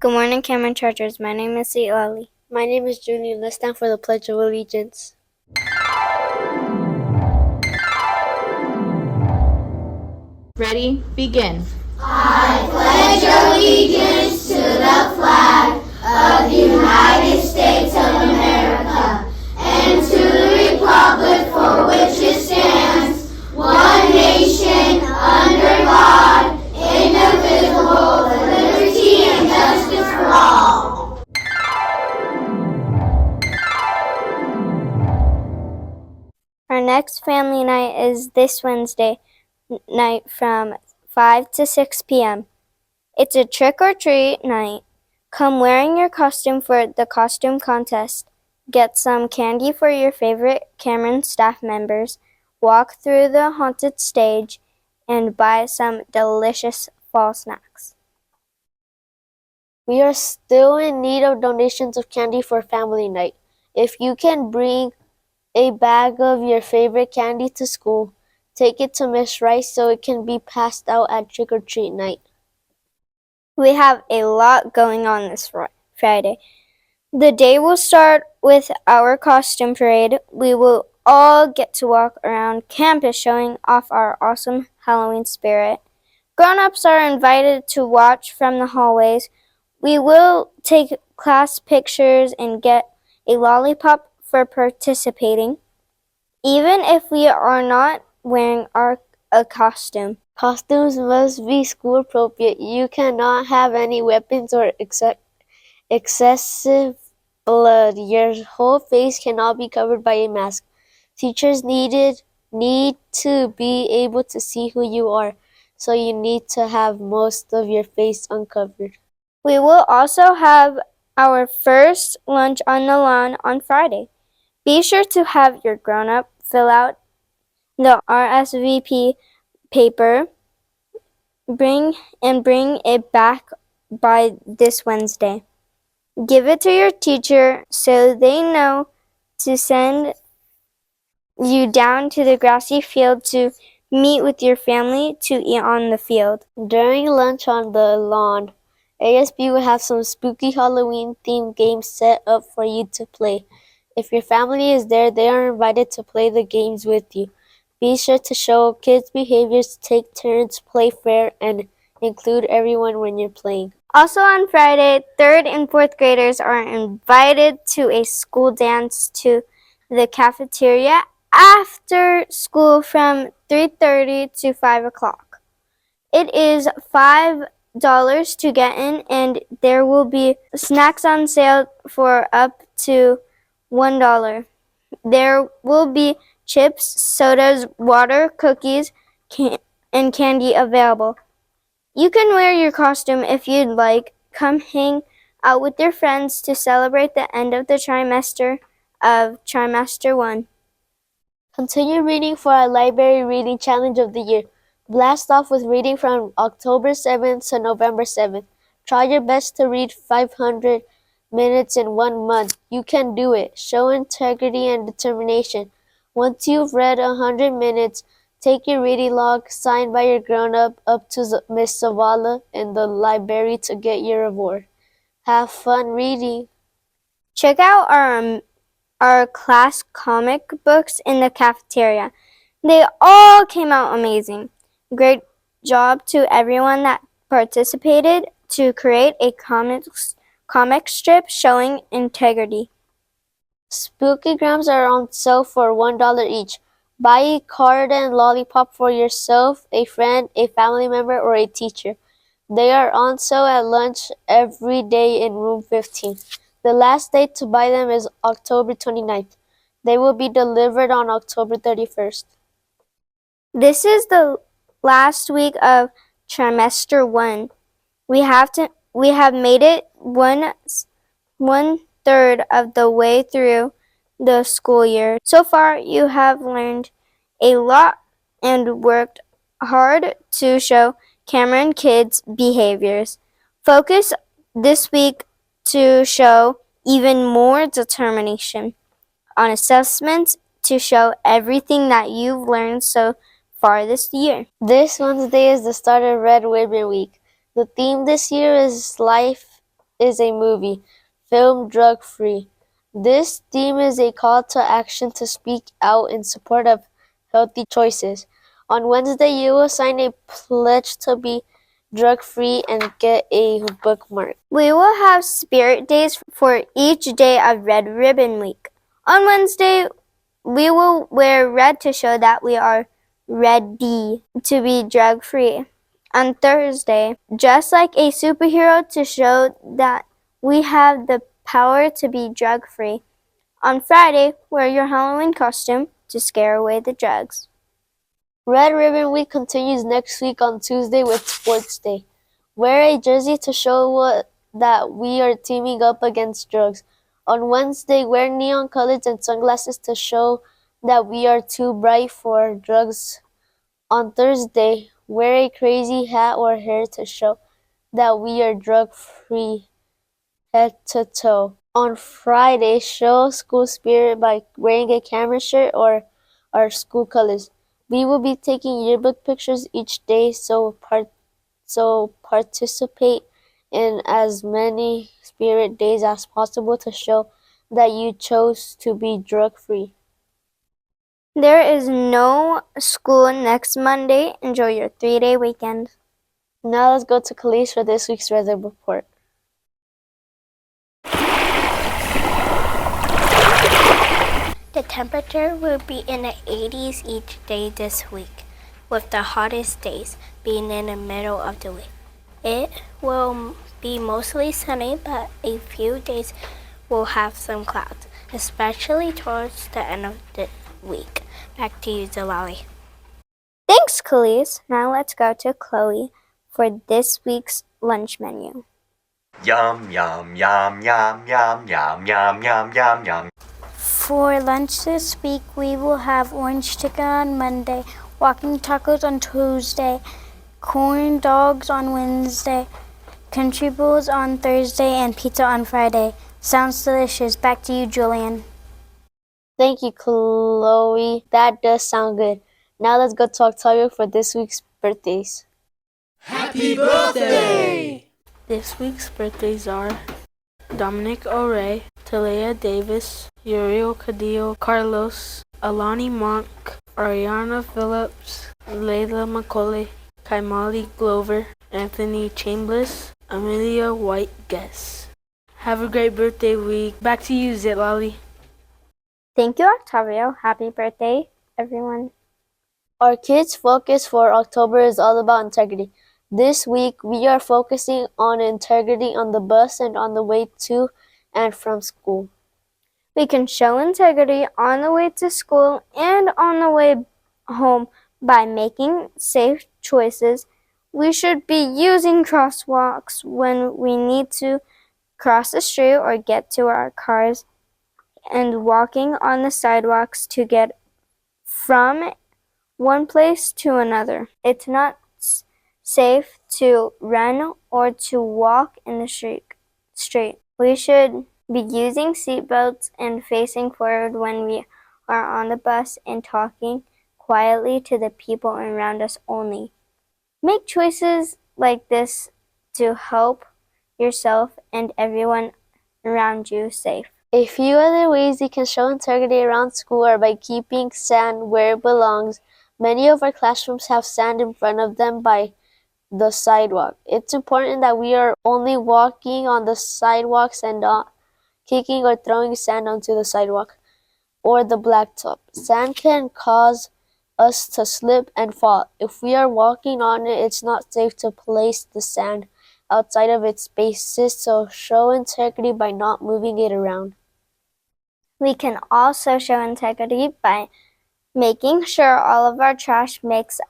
Good morning, Cameron Chargers. My name is Lali. My name is Julian. Let's stand for the Pledge of Allegiance. Ready? Begin. I pledge allegiance to the flag of the United States of America and to the republic for which it stands, one nation, under God, indivisible, with liberty and justice for all. Our next family night is this Wednesday night from 5 to 6 p.m. It's a trick-or-treat night. Come wearing your costume for the costume contest. Get some candy for your favorite Cameron staff members. Walk through the haunted stage and buy some delicious fall snacks. We are still in need of donations of candy for family night. If you can bring a bag of your favorite candy to school, take it to Miss Rice so it can be passed out at trick-or-treat night. We have a lot going on this Friday. The day will start with our costume parade. We will all get to walk around campus showing off our awesome Halloween spirit. Grown-ups are invited to watch from the hallways. We will take class pictures and get a lollipop for participating, even if we are not wearing a costume. Costumes must be school appropriate. You cannot have any weapons or excessive blood. Your whole face cannot be covered by a mask. Teachers need to be able to see who you are, so you need to have most of your face uncovered. We will also have our first lunch on the lawn on Friday. Be sure to have your grown-up fill out the RSVP paper. Bring it back by this Wednesday. Give it to your teacher so they know to send you down to the grassy field to meet with your family to eat on the field. During lunch on the lawn, ASB will have some spooky Halloween-themed games set up for you to play. If your family is there, they are invited to play the games with you. Be sure to show kids' behaviors, take turns, play fair, and include everyone when you're playing. Also on Friday, 3rd and 4th graders are invited to a school dance to the cafeteria after school from 3:30 to 5 o'clock. It is $5 to get in, and there will be snacks on sale for up to $1. There will be chips, sodas, water, cookies, and candy available. You can wear your costume if you'd like. Come hang out with your friends to celebrate the end of the trimester of Trimester 1. Continue reading for our Library Reading Challenge of the Year. Blast off with reading from October 7th to November 7th. Try your best to read 500 minutes in 1 month. You can do it. Show integrity and determination. Once you've read 100 minutes, take your reading log signed by your grown-up up to Miss Zavala in the library to get your reward. Have fun reading. Check out our class comic books in the cafeteria. They all came out amazing. Great job to everyone that participated to create a comic strip showing integrity. Spookygrams are on sale for $1 each. Buy a card and lollipop for yourself, a friend, a family member, or a teacher. They are on sale at lunch every day in room 15. The last date to buy them is October 29th. They will be delivered on October 31st. This is the last week of Trimester 1. We have made it one third of the way through the school year. So far, you have learned a lot and worked hard to show Cameron kids' behaviors. Focus this week to show even more determination on assessments to show everything that you've learned so far this year. This Wednesday is the start of Red Ribbon Week. The theme this year is Life is a movie, film Drug Free. This theme is a call to action to speak out in support of healthy choices. On Wednesday, you will sign a pledge to be drug free and get a bookmark. We will have spirit days for each day of Red Ribbon Week. On Wednesday, we will wear red to show that we are ready to be drug free. On Thursday, dress like a superhero to show that we have the power to be drug free. On Friday, wear your Halloween costume to scare away the drugs. Red Ribbon Week continues next week on Tuesday with Sports Day. Wear a jersey to show that we are teaming up against drugs. On Wednesday, wear neon colors and sunglasses to show that we are too bright for drugs. On Thursday, wear a crazy hat or hair to show that we are drug-free head to toe. On Friday, show school spirit by wearing a camera shirt or our school colors. We will be taking yearbook pictures each day, so participate in as many spirit days as possible to show that you chose to be drug-free. There is no school next Monday. Enjoy your 3-day weekend. Now let's go to Khalees for this week's weather report. The temperature will be in the 80s each day this week, with the hottest days being in the middle of the week. It will be mostly sunny, but a few days will have some clouds, especially towards the end of the week. Back to you, Zalali. Thanks, Khalees. Now let's go to Chloe for this week's lunch menu. Yum, yum, yum, yum, yum, yum, yum, yum, yum, yum. For lunch this week, we will have orange chicken on Monday, walking tacos on Tuesday, corn dogs on Wednesday, country bowls on Thursday, and pizza on Friday. Sounds delicious. Back to you, Julian. Thank you, Chloe. That does sound good. Now let's go to Octavio for this week's birthdays. Happy birthday! This week's birthdays are Dominic O'Ray, Talia Davis, Uriel Cadillo, Carlos, Alani Monk, Ariana Phillips, Layla McCauley, Kaimali Glover, Anthony Chambers, Amelia White Guess. Have a great birthday week. Back to you, Zitlali. Thank you, Octavio. Happy birthday, everyone. Our kids' focus for October is all about integrity. This week, we are focusing on integrity on the bus and on the way to and from school. We can show integrity on the way to school and on the way home by making safe choices. We should be using crosswalks when we need to cross the street or get to our cars, and walking on the sidewalks to get from one place to another. It's not safe to run or to walk in the street. We should be using seatbelts and facing forward when we are on the bus and talking quietly to the people around us only. Make choices like this to help yourself and everyone around you safe. A few other ways you can show integrity around school are by keeping sand where it belongs. Many of our classrooms have sand in front of them by the sidewalk. It's important that we are only walking on the sidewalks and not kicking or throwing sand onto the sidewalk or the blacktop. Sand can cause us to slip and fall. If we are walking on it, it's not safe to place the sand outside of its spaces, so show integrity by not moving it around. We can also show integrity by making sure all of our trash makes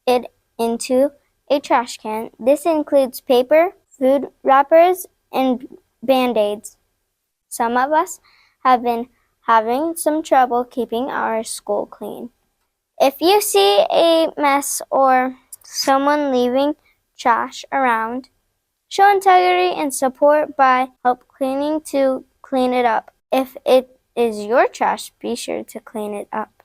it into a trash can. This includes paper, food wrappers, and Band-Aids. Some of us have been having some trouble keeping our school clean. If you see a mess or someone leaving trash around, show integrity and support by help cleaning to clean it up. If it is your trash, be sure to clean it up.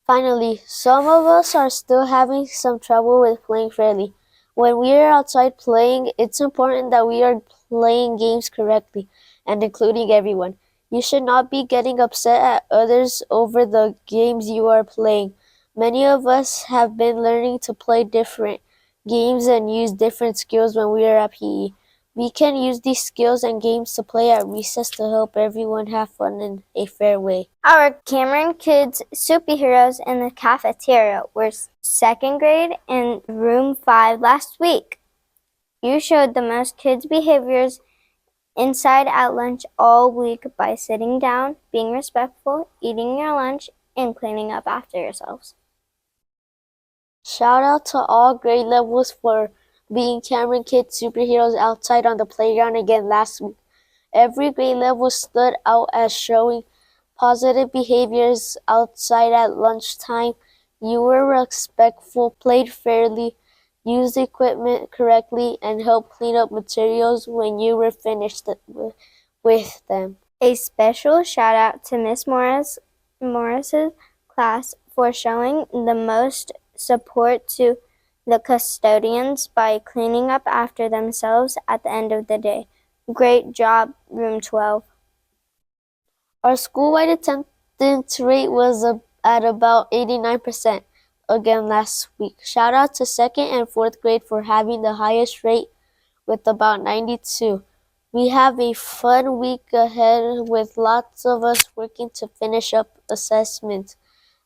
Finally, some of us are still having some trouble with playing fairly. When we are outside playing, it's important that we are playing games correctly and including everyone. You should not be getting upset at others over the games you are playing. Many of us have been learning to play different games and use different skills when we are at PE. We can use these skills and games to play at recess to help everyone have fun in a fair way. Our Cameron Kids superheroes in the cafeteria were second grade in room 5 last week. You showed the most kids' behaviors inside at lunch all week by sitting down, being respectful, eating your lunch, and cleaning up after yourselves. Shout out to all grade levels for being Cameron Kids superheroes outside on the playground again last week. Every grade level stood out as showing positive behaviors outside at lunchtime. You were respectful, played fairly, used equipment correctly, and helped clean up materials when you were finished with them. A special shout out to Miss Morris's class for showing the most support to the custodians by cleaning up after themselves at the end of the day. Great job, room 12. Our school-wide attendance rate was at about 89% again last week. Shout out to 2nd and 4th grade for having the highest rate with about 92. We have a fun week ahead with lots of us working to finish up assessments.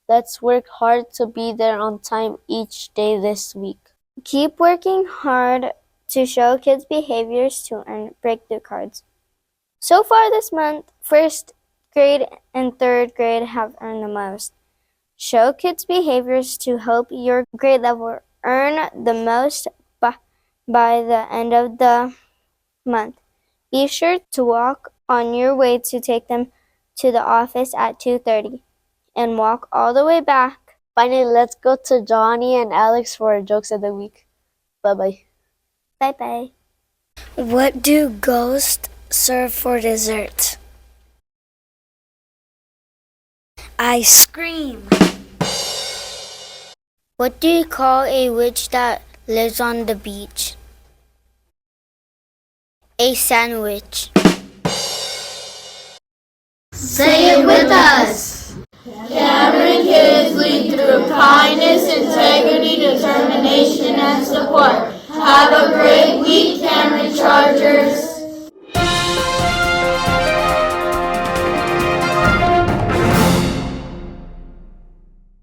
Let's work hard to be there on time each day this week. Keep working hard to show kids behaviors to earn breakthrough cards. So far this month, 1st grade and 3rd grade have earned the most. Show kids behaviors to help your grade level earn the most by the end of the month. Be sure to walk on your way to take them to the office at 2:30 and walk all the way back. Finally, let's go to Johnny and Alex for our jokes of the week. Bye-bye. Bye-bye. What do ghosts serve for dessert? Ice cream. What do you call a witch that lives on the beach? A sandwich. Say it with us.